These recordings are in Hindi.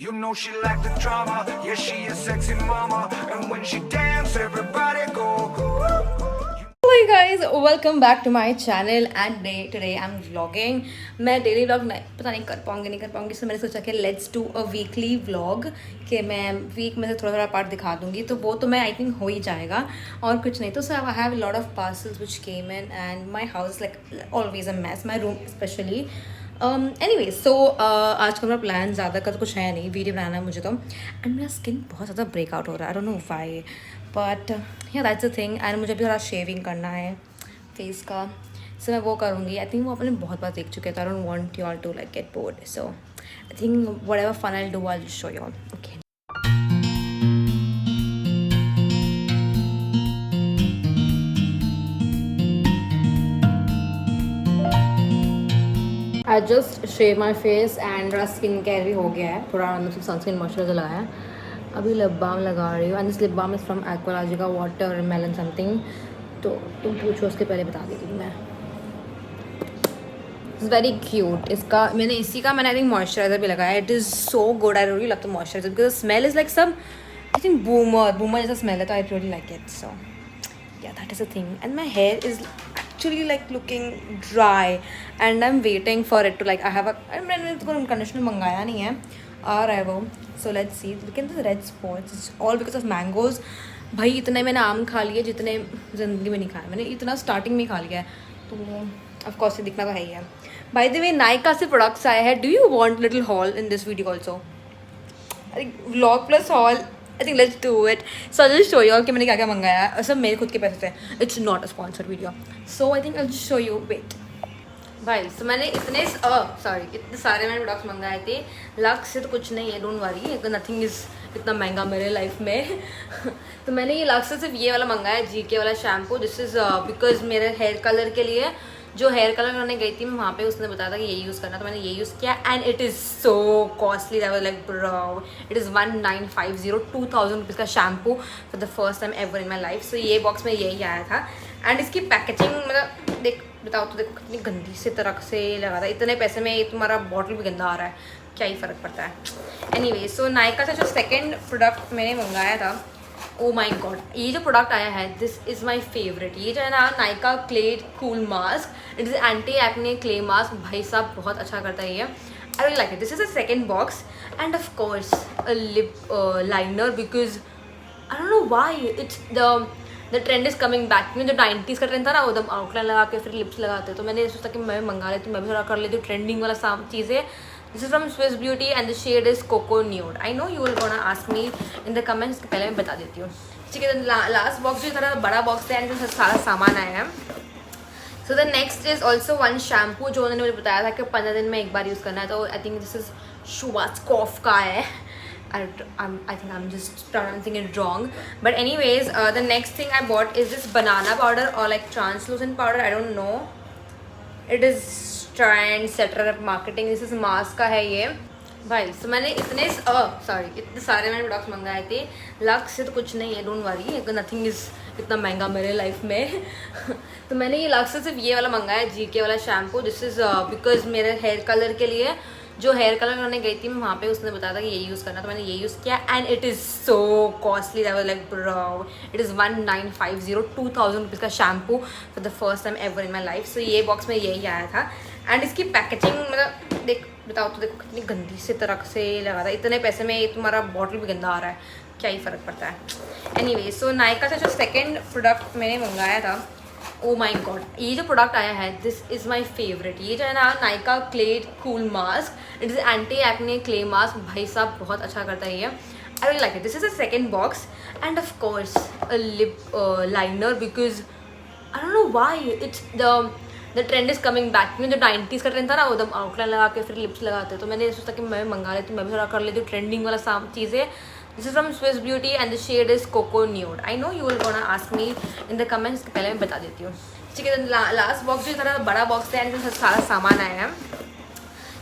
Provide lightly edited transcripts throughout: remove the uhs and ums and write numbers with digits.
You know she like the drama, yeah she a sexy mama, and when she dance everybody go. Hello guys, welcome back to my channel and today I'm vlogging. मैं डेली व्लॉग पता नहीं कर पाऊंगी नहीं कर पाऊंगी, so मैंने सोचा कि let's do a weekly vlog कि मैं वीक में से थोड़ा थोड़ा पार्ट दिखा दूंगी, तो वो तो मैं आई थिंक हो ही जाएगा और कुछ नहीं. तो so I have lot of parcels which came in and my house like always a mess, my room specially. Anyway so आज का मेरा प्लान ज़्यादा का तो कुछ है नहीं, वीडियो बनाना है मुझे तो. एंड मेरा स्किन बहुत ज़्यादा ब्रेकआउट हो रहा है, I don't know why, but या दैट्स अ थिंग. एंड मुझे भी थोड़ा शेविंग करना है फेस का, सो मैं वो करूँगी. आई थिंक वो अपने बहुत बार देख चुके हैं, तो I don't want you all to like get bored. So I think whatever fun I do I will show you all. Okay, I just shave my face and मेरा स्किन केयर भी हो गया है. थोड़ा मतलब सनस्क्रीन मॉइस्चराइजर लगाया है, अभी लिप बाम लगा रही हूँ. And this lip balm is from Aqualogica watermelon something. तो तुम पूछो उसके पहले बता देती हूँ मैं. It's very cute. इसका मैंने आई थिंक मॉइस्चराइजर भी लगाया. It is so good. I really love the moisturiser because smell is like सब आई थिंक बूमर जैसा स्मेल है, तो I really like it. So yeah, that is a thing. And my hair is actually like looking dry and I'm waiting for it to like मैंने तो कोई कंडीशनर मंगाया नहीं है, आ रहा है वो. so let's see. Look at the red spots, it's all because of mangoes. भाई इतने मैंने आम खा लिए जितने ज़िंदगी में नहीं खाए मैंने, इतना स्टार्टिंग में ही खा लिया है, तो ऑफकोर्स दिखना तो है ही है. बाय द वे नायका से प्रोडक्ट्स आए हैं. Do you want little hall in this video also? I think vlog plus hall. I think let's do it. So I just show you कि मैंने क्या क्या मंगाया है, और सब मेरे खुद के पैसे थे. It's not a sponsored video, so I think I just show you. Wait भाई, सो मैंने इतने सारे मैंने प्रोडक्ट्स मंगाए थे. लक्स से तो कुछ नहीं है, डोंट वरी, नथिंग इज़ इतना महंगा मेरे लाइफ में. तो मैंने ये लक्स से सिर्फ ये वाला मंगाया, जीके वाला शैम्पू. दिस इज़ बिकॉज मेरे हेयर कलर के लिए जो हेयर कलर करने गई थी मैं वहाँ पे, उसने बताया था कि ये यूज़ करना, तो मैंने ये यूज़ किया. And it is so costly. That was like bro, it is 1950 2000 rupees का shampoo for the first time ever in my life. So ये बॉक्स में यही आया था. एंड इसकी पैकेजिंग मतलब बताओ तो देखो कितनी गंदी से तरह से लगा था. इतने पैसे में तुम्हारा बॉटल भी गंदा आ रहा है, क्या ही फ़र्क पड़ता है. एनीवे सो नायका से जो सेकेंड प्रोडक्ट मैंने मंगाया था, ओ माई गॉड, ये जो प्रोडक्ट आया है दिस इज़ माई फेवरेट. ये जो है ना Nykaa clay cool mask, it is anti acne clay mask. भाई साहब बहुत अच्छा करता है ये, आई really like it. This is a second box. End of course a lip liner because I don't know why it's the trend is coming back. में जो 90s का ट्रेंड था ना, वो एकदम आउटलाइन लगा के फिर लिप्स लगाते, तो मैंने सोचा कि मैं मंगा लेती हूँ, मैं भी थोड़ा कर लेती हूँ ट्रेंडिंग वाला चीज़ें. This is from Swiss Beauty and the shade is Cocoa Nude. I know you will gonna ask me in the comments. पहले मैं बता देती हूँ. ठीक है, तो लास्ट बॉक्स जो थोड़ा बड़ा बॉक्स है एंड सारा सामान आया है. So the next is also one shampoo जो उन्होंने मुझे बताया था कि 15 दिन में एक बार यूज़ करना है, तो आई थिंक दिस इज शुवास्कॉफ का है. I think I'm just pronouncing it wrong. But anyways, the next thing I bought is this banana powder or like translucent powder. I don't know. It is trend setter marketing. This is mask का है ये भाई. सो मैंने इतने सारे मैंने प्रोडक्ट्स मंगाए थे. लक्स से तो कुछ नहीं है, डोंट वरी, नथिंग इज़ इतना महंगा मेरे लाइफ में. तो मैंने ये लक्स से सिर्फ ये वाला मंगाया, जीके वाला शैम्पू. दिस इज़ बिकॉज मेरे हेयर कलर के लिए जो हेयर कलर करने गई थी मैं वहाँ पे, उसने बताया था कि ये यूज़ करना, तो मैंने ये यूज़ किया. And it is so costly. That was like bro, it is 1950 2000 rupees का shampoo for the first time ever in my life. So ये बॉक्स में यही आया था. एंड इसकी पैकेजिंग मतलब बताओ तो देखो कितनी गंदी से तरह से लगा था. इतने पैसे में तुम्हारा बॉटल भी गंदा आ रहा है, क्या ही फ़र्क पड़ता है. एनीवे सो नायका से जो सेकेंड प्रोडक्ट मैंने मंगाया था, ओ माई गॉड, ये जो प्रोडक्ट आया है दिस इज़ माई फेवरेट. ये जो है ना Nykaa clay cool mask, it is anti acne clay mask. भाई साहब बहुत अच्छा करता है ये, आई really like it. This is a second box. End of course a lip liner because I don't know why it's the trend is coming back. में जो 90s का ट्रेंड था ना, वो एकदम आउटलाइन लगा के फिर लिप्स लगाते, तो मैंने सोचा कि मैं मंगा लेती हूँ, मैं भी थोड़ा कर लेती हूँ ट्रेंडिंग वाला चीज़ें. This is from Swiss beauty and the shade is cocoa nude. I know you will gonna ask me in the comments. पहले मैं बता देती हूँ. ठीक है, तो लास्ट बॉक्स जो थोड़ा बड़ा बॉक्स है एंड सारा सामान आया है.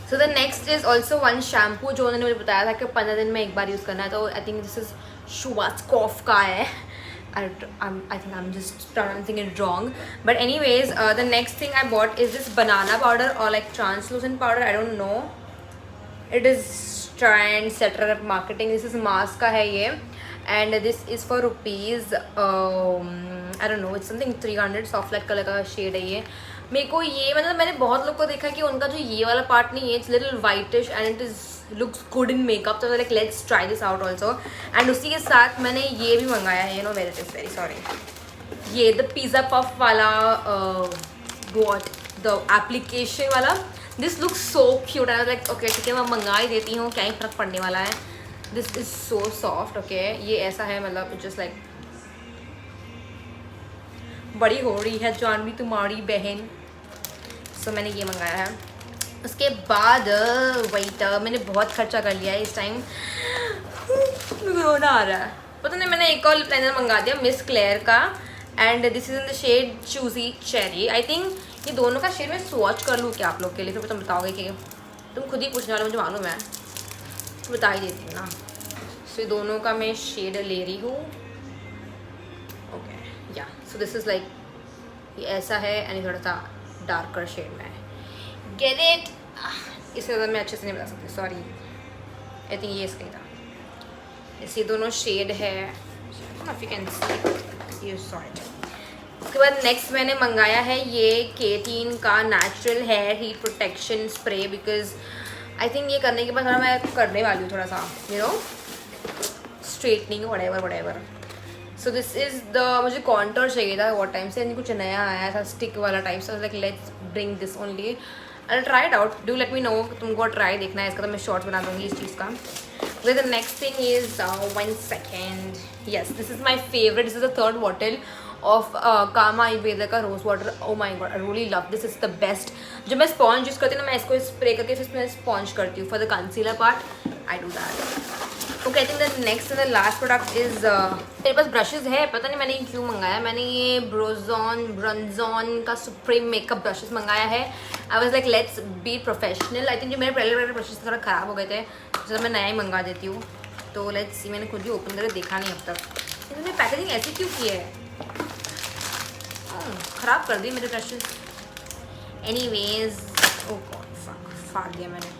So the next is also one shampoo जो उन्होंने मुझे बताया था कि 15 दिन में एक बार यूज़ करना है, तो आई थिंक दिस इज शुवास्कॉफ का है. I think I'm just pronouncing it wrong. But anyways, the next thing I bought is this banana powder or like translucent powder. I don't know. It is trend setter marketing. This is mask का है ये and this is for rupees I don't know it's something 300. Soft light colour का शेड है ये. मेरे को ये मतलब मैंने बहुत लोग को देखा कि उनका जो ये वाला पार्ट नहीं है, it's little whitish and it is looks good in makeup. तो like let's try this out also. And उसी के साथ मैंने ये भी मंगाया है, you know where it is, very sorry, ये द पिज़्ज़ा पफ वाला वॉट द एप्लीकेशन वाला. This looks so cute. I like okay ठीक है मैं मंगा ही देती हूँ, क्या ही फर्क पड़ने वाला है. This is so soft. Okay ये ऐसा है मतलब जस्ट लाइक बड़ी हो रही है जानवी तुम्हारी बहन. सो मैंने ये मंगाया है. उसके बाद वेट मैंने बहुत खर्चा कर लिया है इस टाइम. रोना आ रहा है. पता नहीं मैंने एक और लाइनर मंगा दिया मिस क्लेयर का and this is in the shade choosy cherry. I think ये दोनों का शेड मैं स्वॉच कर लूँ क्या आप लोग के लिए, फिर तुम बताओगे कि तुम खुद ही पूछने वाले, मुझे मालूम है तो बता ही देती हूँ ना. सो दोनों का मैं शेड ले रही हूँ. ओके या सो दिस इज़ लाइक ये ऐसा है एंड थोड़ा सा डार्कर शेड में है. Get it. इससे ज़्यादा मैं अच्छे से नहीं बता सकती, सॉरी. आई थिंक ये इसका ही था. इसी दोनों शेड है. You can see you saw it. उसके बाद नेक्स्ट मैंने मंगाया है ये केटीन का natural hair heat protection spray. Because I think ये करने के बाद थोड़ा मैं करने वाली हूँ थोड़ा सा you know straightening whatever. So this is the मुझे कॉन्टोर चाहिए था बहुत टाइम से, कुछ नया आया था स्टिक वाला type. So like let's bring this only. I try it out. Do let me know तुमको ट्राई देखना है इसका, तो मैं शॉर्ट्स बना दूँगी इस चीज़ का. The next thing is 1 second. Yes this is my favourite. This is the third bottle of Kama Ayurveda का rose water. Oh my God I really love this. Is the best. जब मैं स्पॉन्ज यूज़ करती हूँ ना, मैं इसको स्प्रे करके फिर मैं स्पॉन्ज करती हूँ for the concealer part. I do that. Okay I think the next and the last product is मेरे पास ब्रशेज है. पता नहीं मैंने क्यों मंगाया. मैंने ये ब्रंजॉन का सुप्रीम मेकअप ब्रशेज मंगाया है. I was like let's be professional. I think जो मेरे पहले ब्रशेज थोड़ा ख़राब हो गए थे, जब मैं नया ही मंगा देती हूँ. तो लेट्स सी. मैंने खुद ही ओपन करके देखा नहीं अब तक. इन्होंने पैकेजिंग ऐसी क्यों की है, ख़राब कर दी मेरे ब्रशेज. एनीवेज ओ गॉड फाड़ दिया मैंने.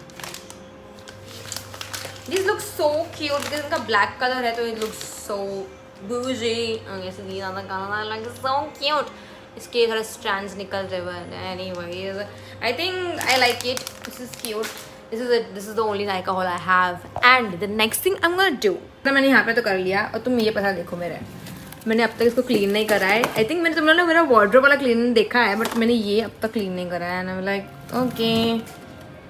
These look so cute because इनका black color है तो it looks so bougie. ऐसे नहीं ज़्यादा गाना like so cute. इसके थोड़े strands निकल रहे हैं. Anyways, I think I like it. This is cute. This is it. This is the only Nykaa haul I have. And the next thing I'm gonna do. तो मैंने यहाँ पे तो कर लिया और तुम ये पता देखो मेरे. मैंने अब तक इसको क्लीन नहीं करा है. आई थिंक मैंने तुम लोगों ने मेरा वार्डरोब वाला क्लीन देखा है बट मैंने ये अब तक क्लीन नहीं करा है. And I am like okay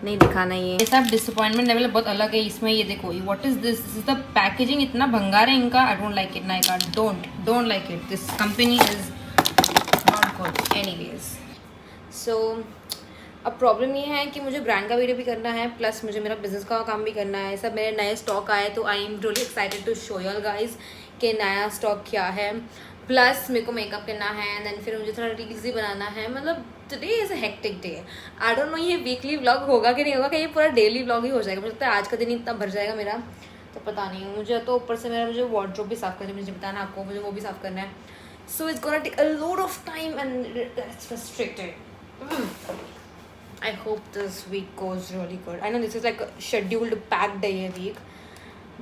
नहीं दिखाना ये सब. डिसअपॉइंटमेंट लेवल बहुत अलग है इसमें. ये देखो what is this. This is the packaging. इतना भंगार है इनका. I don't like it. Nykaa don't like it. This company is not good. Anyways so अब प्रॉब्लम ये है कि मुझे ब्रांड का वीडियो भी करना है प्लस मुझे मेरा बिजनेस का काम भी करना है. सब मेरे नए स्टॉक आए तो I am really excited to show you guys कि नया स्टॉक क्या है. प्लस मेरे को मेकअप करना है एंड देन फिर मुझे थोड़ा रील्स भी बनाना है. मतलब today is a hectic day. I don't know ये वीकली व्लॉग होगा कि नहीं होगा, कि ये पूरा डेली व्लॉग ही हो जाएगा. मुझे लगता है आज का दिन इतना भर जाएगा मेरा तो पता नहीं. मुझे तो ऊपर से मुझे वार्डरोब भी साफ़ करना है. मुझे बताना आपको मुझे वो भी साफ़ करना है. So it's gonna take a lot of time and that's frustrated. I hope this week goes really good. I know this is like a scheduled packed day a week,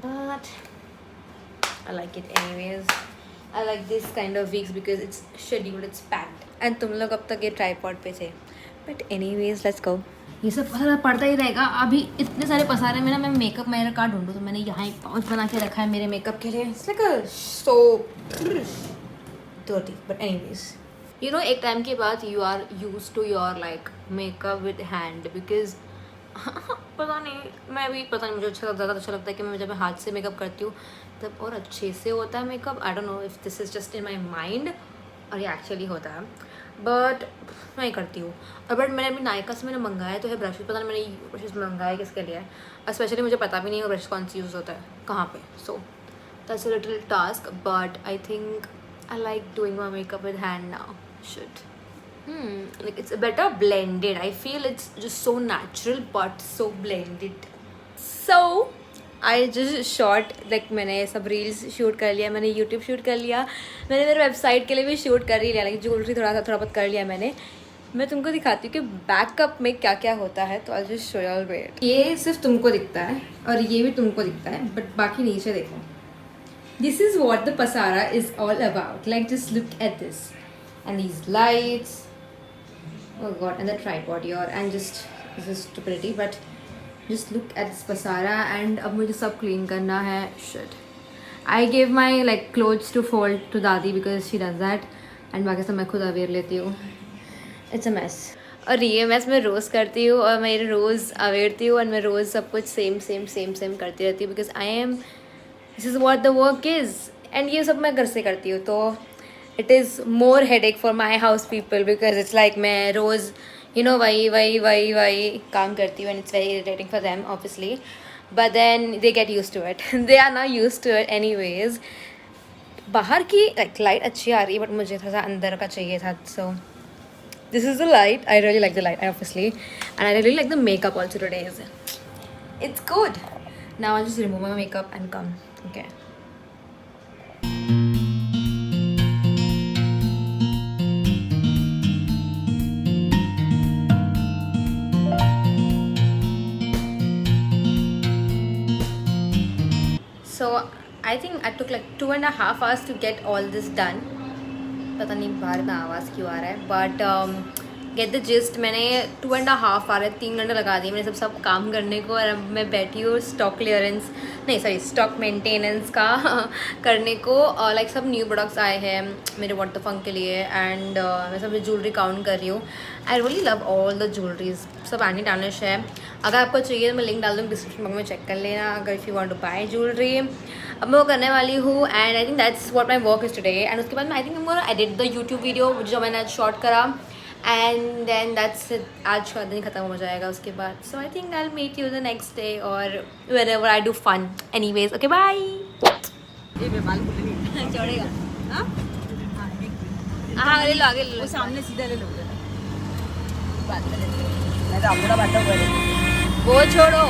but I like it anyways. I like this kind of weeks because it's scheduled, it's packed. And तुम लोग अब तक ये tripod पे थे. But anyways, let's go. ये सब पसारा पड़ता ही रहेगा. अभी इतने सारे पसारे में ना मैं मेकअप मेरा कार्ड ढूंढूँ तो मैंने यहाँ एक पाउच बना के रखा है मेरे मेकअप के लिए. It's like a so dirty. But anyways. You know एक टाइम के बाद you are used to your like makeup with hand because पता नहीं मैं भी पता नहीं मुझे ज़्यादा अच्छा लगता है कि मैं जब मैं हाथ से मेकअप करती हूँ तब और अच्छे से होता है makeup. I don't know if this is just in my mind और ये एक्चुअली होता है बट मैं करती हूँ. और बट मैंने अभी नायका से मैंने मंगाया तो है ब्रशेज. पता नहीं मैंने ये ब्रशेज मंगाया किसके लिए है. स्पेशली मुझे पता भी नहीं है ब्रश कौन सी यूज़ होता है कहाँ पे. So that's a little task but I think I like doing my makeup with hand now. Should. Like it's better blended. I feel it's just so natural but so blended. So I just shot like मैंने सब रील्स शूट कर लिया. मैंने यूट्यूब शूट कर लिया. मैंने मेरे वेबसाइट के लिए भी शूट कर ही लिया. लाइक ज्वेलरी थोड़ा बहुत कर लिया मैंने. मैं तुमको दिखाती हूँ कि बैकअप में क्या क्या होता है, तो I just show you all wait. ये सिर्फ तुमको दिखता है और ये भी तुमको दिखता है, बट बाकी नीचे देखो। दिस इज वॉट द पसारा is all about, like just look at this and these lights, oh god, and the tripod here, and just this is stupidity, but just look at this pasara. And अब मुझे सब clean करना है. Shit, I gave my like clothes to fold to दादी because she does that, and बाकी सब मैं खुद अवेयर लेती हूँ. It's a mess. और ये मैस मैं रोज़ करती हूँ और मैं रोज़ अवेरती हूँ और मैं रोज़ सब कुछ सेम करती रहती हूँ because I am, this is what the work is, and ये सब मैं घर से करती हूँ, तो it is more headache for my house people because it's like मैं रोज़ वही काम करती हूँ and it's very irritating for them obviously, but then they get used to it. They are now used to it anyways. बाहर की like light अच्छी आ रही है, but मुझे थोड़ा सा अंदर का चाहिए था, so this is the light. I really like the light obviously, and I really like the makeup also today. It's good. Now I'll just remove my makeup and come. Okay. So I think I took like 2.5 hours to get all this done. पता नहीं बाहर में आवाज़ क्यों आ रहा है, बट गेट द जिस्ट। मैंने 2.5 आवर 3 घंटे लगा दिए मैंने सब काम करने को, और अब मैं बैठी हूँ स्टॉक क्लियरेंस स्टॉक मेंटेनेंस का करने को। लाइक सब न्यू प्रोडक्ट्स आए हैं मेरे व्हाट द फंक के लिए, एंड मैं सब ज्वेलरी काउंट कर रही हूँ। आई really love all the jewelleries, सब एनी टार्निश है। अगर आपको चाहिए तो मैं लिंक डाल दूँगी डिस्क्रिप्शन बॉक्स में, चेक कर लेना अगर if you want to buy jewellery. अब मैं वो करने वाली हूँ, and I think that's what my work is today. एंड उसके बाद मैं आई थिंक मैं एडिट द यूट्यूब वीडियो जो मैंने आज शॉर्ट करा, एंड देन दैट्स इट। आज का दिन ख़त्म हो जाएगा उसके बाद। So I think I will meet you the next day और whenever I do fun. Anyways okay bye. चढ़ेगा हाँ ले लो, आगे ले लो, सामने सीधा ले लो, बात करें मैं तो आपको बात करें वो छोड़ो।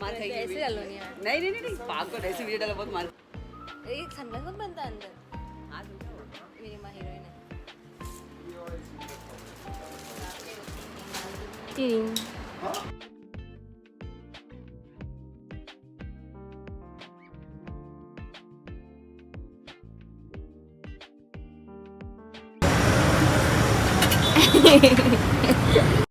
मार खाएगी ऐसे डालो नहीं यार। नहीं पागल ऐसे वीडियो डाला बहुत मार। एक सनग्लास मत बनता अंदर। मेरी माँ हीरोइन है।